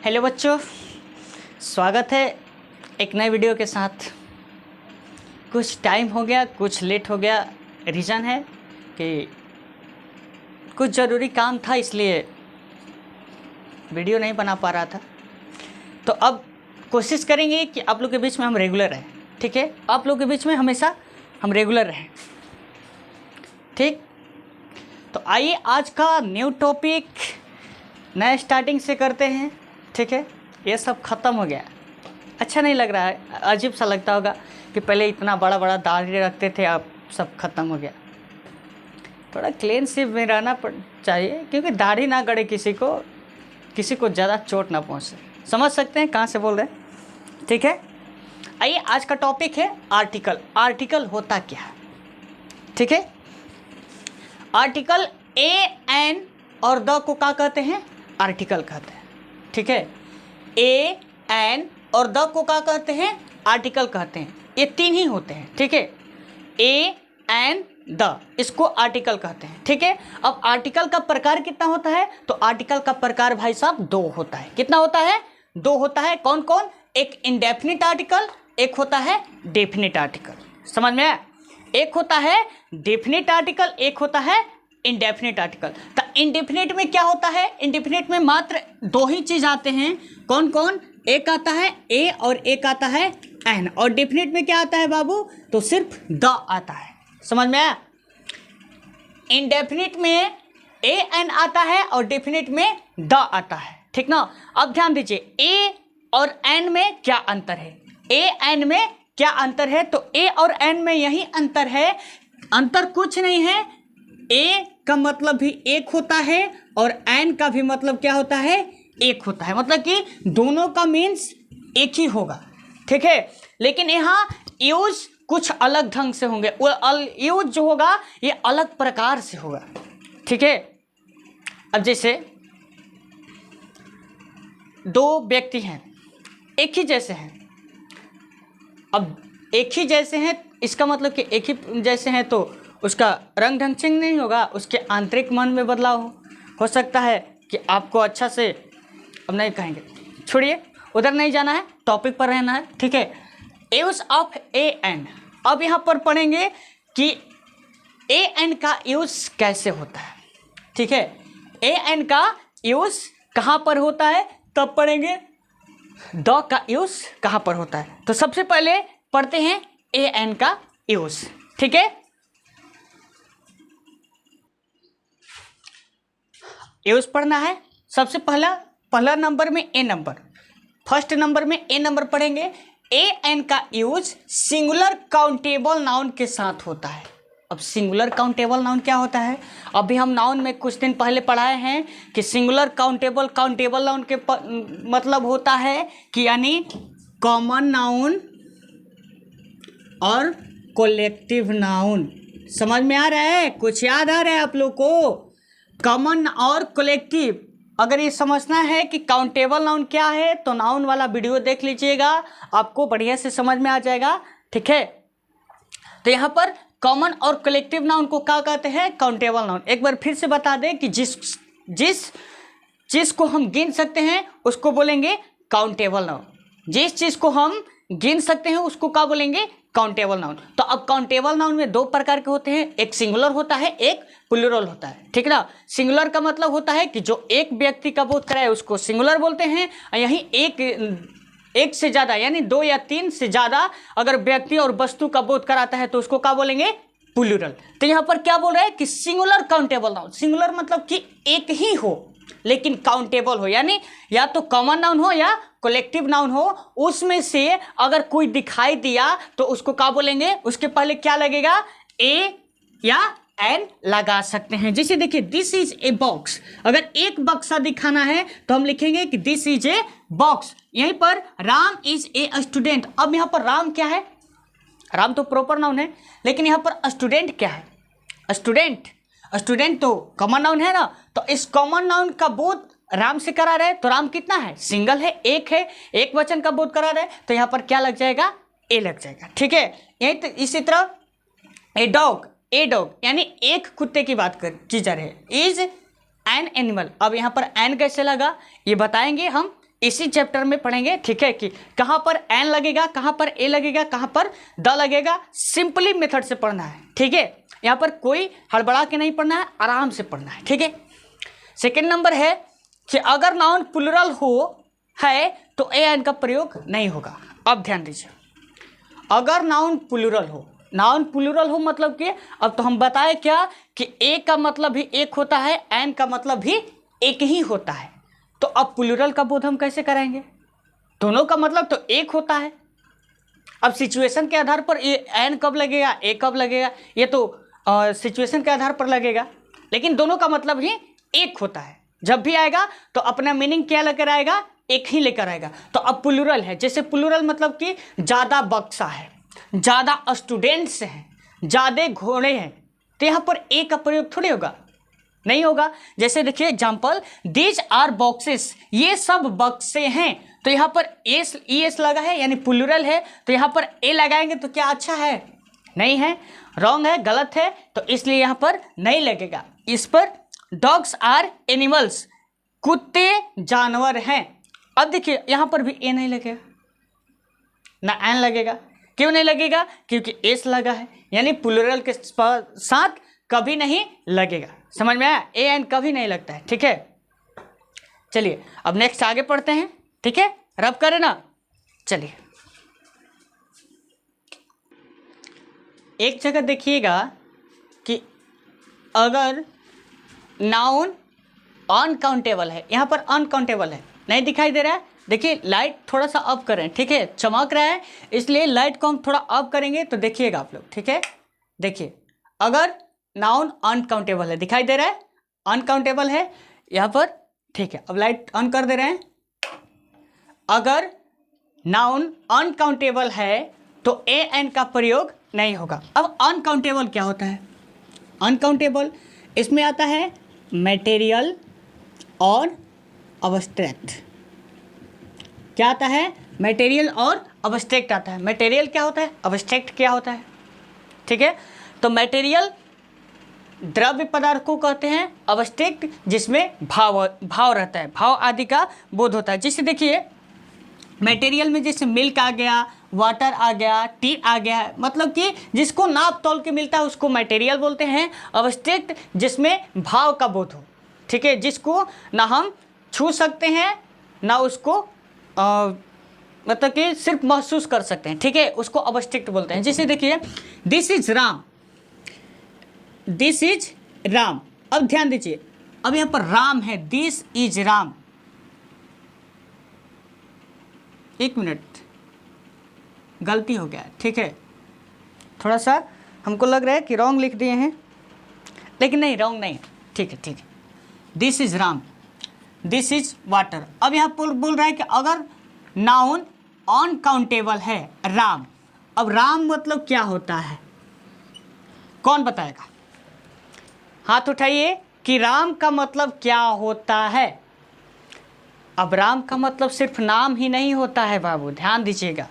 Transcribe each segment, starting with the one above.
Hello बच्चों, स्वागत है एक नए वीडियो के साथ। कुछ टाइम हो गया, कुछ लेट हो गया। रीज़न है कि कुछ ज़रूरी काम था, इसलिए वीडियो नहीं बना पा रहा था। तो अब कोशिश करेंगे कि आप लोग के बीच में हम रेगुलर रहें। ठीक है, आप लोग के बीच में हमेशा हम रेगुलर रहें। ठीक, तो आइए आज का न्यू टॉपिक नए स्टार्टिंग से करते हैं। ठीक है, ये सब ख़त्म हो गया, अच्छा नहीं लग रहा है, अजीब सा लगता होगा कि पहले इतना बड़ा बड़ा दाढ़ी रखते थे, अब सब ख़त्म हो गया। थोड़ा क्लीन शेव में रहना चाहिए, क्योंकि दाढ़ी ना गड़े किसी को ज़्यादा चोट ना पहुँचे। समझ सकते हैं कहाँ से बोल रहे हैं। ठीक है, आइए आज का टॉपिक है आर्टिकल। आर्टिकल होता क्या है? ठीक है, आर्टिकल ए एन और द को क्या कहते हैं? आर्टिकल कहते हैं। ठीक है, ए एन और द को क्या कहते हैं? आर्टिकल कहते हैं। ये तीन ही होते हैं। ठीक है, ए एन द, इसको आर्टिकल कहते हैं। ठीक है, अब आर्टिकल का प्रकार कितना होता है? तो आर्टिकल का प्रकार भाई साहब दो होता है। कितना होता है? दो होता है। कौन कौन? एक इंडेफिनिट आर्टिकल, एक होता है डेफिनिट आर्टिकल। समझ में आया? एक होता है डेफिनिट आर्टिकल, एक होता है इंडेफिनिट आर्टिकल। तो इंडेफिनिट में क्या होता है? इंडेफिनिट में मात्र दो ही चीज आते हैं। कौन कौन? एक आता है ए और एक आता है एन। और डेफिनिट में क्या आता है बाबू? तो सिर्फ द आता है। समझ में आया? इंडेफिनिट में ए एन आता है और डेफिनिट में द आता है। ठीक ना? अब ध्यान दीजिए, ए और एन में क्या अंतर है? ए एन में क्या अंतर है? तो ए और एन में यही अंतर है, अंतर कुछ नहीं है। ए का मतलब भी एक होता है और एन का भी मतलब क्या होता है? एक होता है। मतलब कि दोनों का मीन्स एक ही होगा। ठीक है, लेकिन यहाँ यूज कुछ अलग ढंग से होंगे। वो यूज जो होगा ये अलग प्रकार से होगा। ठीक है, अब जैसे दो व्यक्ति हैं, एक ही जैसे हैं। अब एक ही जैसे हैं इसका मतलब कि एक ही जैसे हैं तो उसका रंग ढंग चेंज नहीं होगा, उसके आंतरिक मन में बदलाव हो सकता है कि आपको अच्छा से, अब नहीं कहेंगे, छोड़िए, उधर नहीं जाना है, टॉपिक पर रहना है। ठीक है, यूज ऑफ ए एन। अब यहाँ पर पढ़ेंगे कि ए एन का यूज कैसे होता है। ठीक है, ए एन का यूज कहाँ पर होता है तब पढ़ेंगे। द का यूज कहाँ पर होता है, तो सबसे पहले पढ़ते हैं ए एन का यूज। ठीक है, यूज पढ़ना है। सबसे पहला नंबर में ए नंबर, फर्स्ट नंबर में ए नंबर पढ़ेंगे। ए एन का यूज सिंगुलर काउंटेबल नाउन के साथ होता है। अब सिंगुलर काउंटेबल नाउन क्या होता है? अभी हम नाउन में कुछ दिन पहले पढ़ाए हैं कि सिंगुलर काउंटेबल नाउन के मतलब होता है कि यानी कॉमन नाउन और कोलेक्टिव नाउन। समझ में आ रहा है? कुछ याद आ रहा है आप लोग को? कॉमन और कोलेक्टिव, अगर ये समझना है कि काउंटेबल नाउन क्या है तो नाउन वाला वीडियो देख लीजिएगा, आपको बढ़िया से समझ में आ जाएगा। ठीक है, तो यहाँ पर कॉमन और कलेक्टिव नाउन को क्या कहते हैं? Countable noun. एक बार फिर से बता दें कि जिस चीज़ को हम गिन सकते हैं उसको बोलेंगे काउंटेबल नाउन। जिस चीज़ को हम गिन सकते हैं उसको क्या बोलेंगे? Countable noun. तो अब काउंटेबल नाउन में दो प्रकार के होते हैं, एक सिंगुलर होता है, एक प्लूरल होता है। ठीक ना? सिंगुलर का मतलब होता है कि जो एक व्यक्ति का बोध कराए उसको सिंगुलर बोलते हैं, और यहीं एक से ज़्यादा यानी दो या तीन से ज़्यादा अगर व्यक्ति और वस्तु का बोध कराता है तो उसको क्या बोलेंगे? प्लूरल। तो यहाँ पर क्या बोल रहा है कि सिंगुलर काउंटेबल नाउन। सिंगुलर मतलब कि एक ही हो लेकिन काउंटेबल हो, यानी या तो कॉमन नाउन हो या कलेक्टिव नाउन हो, उसमें से अगर कोई दिखाई दिया तो उसको क्या बोलेंगे? उसके पहले क्या लगेगा? ए या एन लगा सकते हैं। जैसे देखिए, दिस इज ए बॉक्स। अगर एक बक्सा दिखाना है तो हम लिखेंगे कि दिस इज ए बॉक्स। यहीं पर राम इज ए स्टूडेंट। अब यहाँ पर राम क्या है? राम तो प्रॉपर नाउन है, लेकिन यहाँ पर स्टूडेंट क्या है? स्टूडेंट तो कॉमन नाउन है ना, तो इस कॉमन नाउन का बोध राम से करा रहे, तो राम कितना है? सिंगल है, एक है, एक वचन का बोध करा रहे, तो यहाँ पर क्या लग जाएगा? ए लग जाएगा। ठीक है, यही तो इसी तरह ए डॉग यानी एक कुत्ते की बात की जा रही है। Is an animal. अब यहाँ पर एन कैसे लगा ये बताएंगे हम इसी चैप्टर में पढ़ेंगे, ठीक है, कि कहाँ पर एन लगेगा, कहाँ पर ए लगेगा, कहाँ पर द लगेगा। सिंपली मेथड से पढ़ना है, ठीक है। यहाँ पर कोई हड़बड़ा के नहीं पढ़ना है, आराम से पढ़ना है, ठीक है। सेकेंड नंबर है कि अगर नाउन प्लूरल हो है तो ए एन का प्रयोग नहीं होगा। अब ध्यान दीजिए, अगर नाउन प्लूरल हो, नाउन प्लूरल हो मतलब कि अब तो हम बताए क्या कि ए का मतलब भी एक होता है, एन का मतलब भी एक ही होता है। तो अब प्लूरल का बोध हम कैसे कराएंगे? दोनों का मतलब तो एक होता है। अब सिचुएशन के आधार पर ये एन कब लगेगा, ए कब लगेगा, ये तो सिचुएशन के आधार पर लगेगा, लेकिन दोनों का मतलब ही एक होता है। जब भी आएगा तो अपना मीनिंग क्या लेकर आएगा, एक ही लेकर आएगा। तो अब प्लूरल है, जैसे प्लूरल मतलब कि ज़्यादा बक्सा है, ज़्यादा स्टूडेंट्स हैं, ज़्यादा घोड़े हैं, तो यहाँ पर ए का प्रयोग थोड़ी होगा, नहीं होगा। जैसे देखिए एग्जाम्पल, दीज आर बॉक्सेस, ये सब बक्से हैं, तो यहाँ पर एस ई एस लगा है यानी प्लूरल है, तो यहाँ पर ए लगाएंगे तो क्या अच्छा है? नहीं है, रॉन्ग है, गलत है, तो इसलिए यहाँ पर नहीं लगेगा। इस पर डॉग्स आर एनिमल्स, कुत्ते जानवर हैं। अब देखिए यहाँ पर भी ए नहीं लगेगा ना एन लगेगा। क्यों नहीं लगेगा? क्योंकि एस लगा है, यानी प्लूरल के साथ कभी नहीं लगेगा। समझ में आया? ए एन कभी नहीं लगता है, ठीक है। चलिए अब नेक्स्ट आगे पढ़ते हैं, ठीक है, रब करें ना। चलिए एक जगह देखिएगा कि अगर नाउन अनकाउंटेबल है, यहाँ पर अनकाउंटेबल है, नहीं दिखाई दे रहा है। देखिए लाइट थोड़ा सा अप करें, ठीक है, चमक रहा है इसलिए लाइट को हम थोड़ा अप करेंगे तो देखिएगा आप लोग, ठीक है। देखिए अगर नाउन अनकाउंटेबल है, दिखाई दे रहा है, अनकाउंटेबल है यहाँ पर, ठीक है। अब लाइट ऑन कर दे रहे हैं। अगर नाउन अनकाउंटेबल है तो ए एन का प्रयोग नहीं होगा। अब अनकाउंटेबल क्या होता है? अनकाउंटेबल इसमें आता है मटेरियल और अब्स्ट्रैक्ट। क्या आता है? मटेरियल और अब्स्ट्रैक्ट आता है। मटेरियल क्या होता है, अब्स्ट्रैक्ट क्या होता है, ठीक है। तो मटेरियल द्रव्य पदार्थ को कहते हैं, अब्स्ट्रैक्ट जिसमें भाव रहता है, भाव आदि का बोध होता है। जैसे देखिए मटेरियल में जैसे मिल्क आ गया, वाटर आ गया, टी आ गया, मतलब कि जिसको नाप तोल के मिलता है उसको मटेरियल बोलते हैं। अब्स्ट्रैक्ट जिसमें भाव का बोध हो, ठीक है, जिसको ना हम छू सकते हैं ना उसको मतलब कि सिर्फ महसूस कर सकते हैं, ठीक है, उसको अब्स्ट्रैक्ट बोलते हैं। जैसे देखिए this is Ram, this is Ram. अब ध्यान दीजिए, अब यहाँ पर राम है, दिस इज राम। एक मिनट, गलती हो गया है, ठीक है, थोड़ा सा हमको लग रहा है कि रॉन्ग लिख दिए हैं, लेकिन नहीं, रॉन्ग नहीं है, ठीक है, ठीक है। This is Ram, this is water. अब यहाँ पर बोल रहा है कि अगर नाउन अनकाउंटेबल है राम, अब राम मतलब क्या होता है, कौन बताएगा? हाथ उठाइए कि राम का मतलब क्या होता है। अब राम का मतलब सिर्फ नाम ही नहीं होता है बाबू, ध्यान दीजिएगा।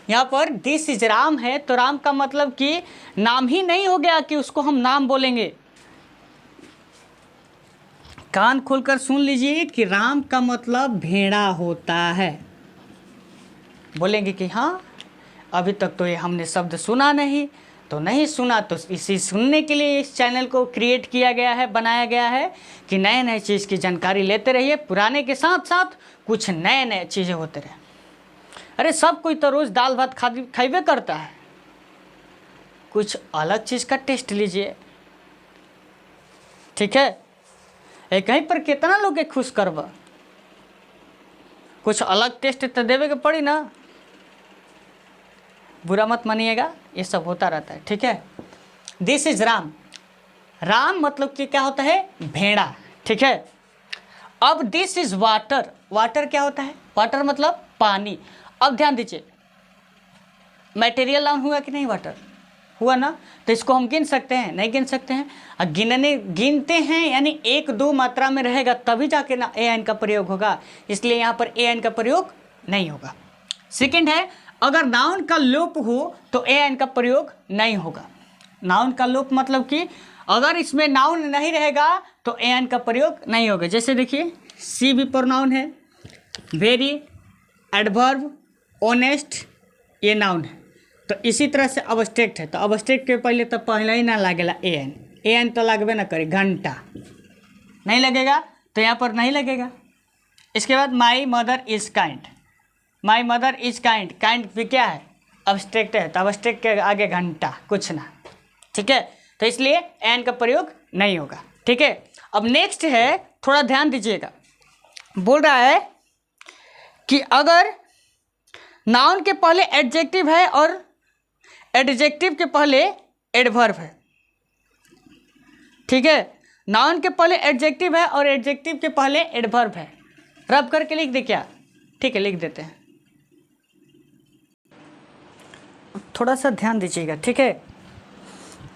यहाँ पर दिस इज राम है तो राम का मतलब कि नाम ही नहीं हो गया कि उसको हम नाम बोलेंगे। कान खोलकर सुन लीजिए कि राम का मतलब भेड़ा होता है। बोलेंगे कि हाँ अभी तक तो ये हमने शब्द सुना नहीं, तो नहीं सुना तो इसी सुनने के लिए इस चैनल को क्रिएट किया गया है, बनाया गया है कि नए नए चीज़ की जानकारी लेते रहिए, पुराने के साथ साथ कुछ नए नए चीज़ें होते रहे। अरे सब कोई तो रोज़ दाल भात खाइबे करता है, कुछ अलग चीज़ का टेस्ट लीजिए, ठीक है। कहीं पर कितना लोग के खुश करवा, कुछ अलग टेस्ट तो देवे के पड़ी ना, बुरा मत मानिएगा, ये सब होता रहता है, ठीक है। दिस इज राम, राम मतलब कि क्या होता है, भेड़ा, ठीक है। अब दिस इज वाटर, वाटर क्या होता है, वाटर मतलब पानी। अब ध्यान दीजिए, मटेरियल नाउन हुआ कि नहीं, वाटर हुआ ना, तो इसको हम गिन सकते हैं, नहीं गिन सकते हैं। गिनते हैं यानी एक दो मात्रा में रहेगा तभी जाके ना ए एन का प्रयोग होगा, इसलिए यहाँ पर ए एन का प्रयोग नहीं होगा। सेकंड है, अगर नाउन का लोप हो तो ए एन का प्रयोग नहीं होगा। नाउन का लोप मतलब कि अगर इसमें नाउन नहीं रहेगा तो ए एन का प्रयोग नहीं होगा। जैसे देखिए सी भी प्रोनाउन है, वेरी, एडवर्ब, ऑनेस्ट, ये नाउन है। तो इसी तरह से अब्स्ट्रैक्ट है, तो अब्स्ट्रैक्ट के पहले तो पहले ही ना लगेगा एन तो लगबे ना करे, घंटा नहीं लगेगा, तो यहाँ पर नहीं लगेगा। इसके बाद my mother is kind, my mother is kind, kind भी क्या है, अब्स्ट्रैक्ट है, तो अब्स्ट्रैक्ट के आगे घंटा कुछ ना, ठीक है, तो इसलिए एन का प्रयोग नहीं होगा, ठीक है। अब नेक्स्ट है, थोड़ा ध्यान दीजिएगा, बोल रहा है कि अगर नाउन के पहले एडजेक्टिव है और एडजेक्टिव के पहले एडवर्ब है, ठीक है, नाउन के पहले एडजेक्टिव है और एडजेक्टिव के पहले एडवर्ब है, रब करके लिख दे क्या, ठीक है लिख देते हैं। थोड़ा सा ध्यान दीजिएगा, ठीक है,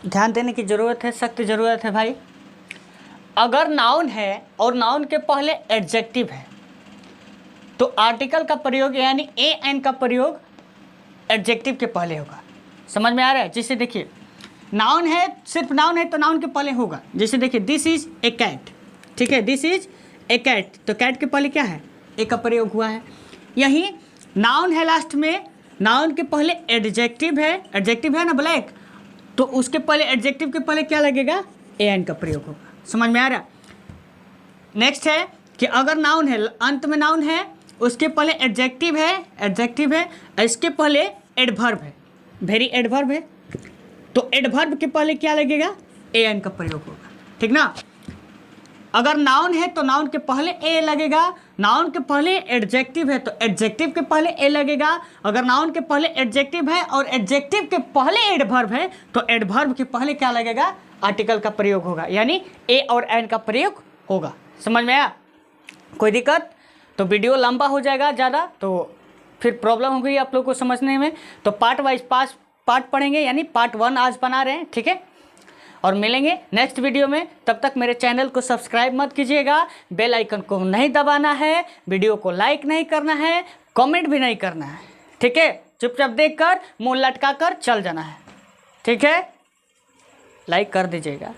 ध्यान देने की ज़रूरत है, सख्त ज़रूरत है भाई। अगर नाउन है और नाउन के पहले एडजेक्टिव है तो आर्टिकल का प्रयोग यानी ए एन का प्रयोग एडजेक्टिव के पहले होगा, समझ में आ रहा है। जैसे देखिए नाउन है, सिर्फ नाउन है तो नाउन के पहले होगा, जैसे देखिए दिस इज ए कैट, ठीक है, दिस इज ए कैट, तो कैट के पहले क्या है, ए का प्रयोग हुआ है। यही नाउन है लास्ट में, नाउन के पहले एडजेक्टिव है ना ब्लैक, तो उसके पहले एडजेक्टिव के पहले क्या लगेगा, ए एन का प्रयोग होगा, समझ में आ रहा। नेक्स्ट है कि अगर नाउन है, अंत में नाउन है, उसके पहले एडजेक्टिव है, इसके पहले एडवर्ब है, वेरी एडवर्ब है, तो एडवर्ब के पहले क्या लगेगा, ए एन का प्रयोग होगा, ठीक ना। अगर नाउन है तो नाउन के पहले ए लगेगा, नाउन के पहले एडजेक्टिव है तो एडजेक्टिव के पहले ए लगेगा, अगर नाउन के पहले एडजेक्टिव है और एडजेक्टिव के पहले एडवर्ब है तो एडवर्ब के पहले क्या लगेगा, आर्टिकल का प्रयोग होगा, यानी ए और एन का प्रयोग होगा, समझ में आया। कोई दिक्कत, तो वीडियो लंबा हो जाएगा ज़्यादा, तो फिर प्रॉब्लम हो गई आप लोग को समझने में, तो पार्ट वाइज पार्ट पढ़ेंगे, यानी पार्ट 1 आज बना रहे हैं, ठीक है, और मिलेंगे नेक्स्ट वीडियो में। तब तक मेरे चैनल को सब्सक्राइब मत कीजिएगा, बेल आइकन को नहीं दबाना है, वीडियो को लाइक नहीं करना है, कमेंट भी नहीं करना है, ठीक है, चुपचाप देखकर मुंह लटका कर चल जाना है, ठीक है, लाइक कर दीजिएगा।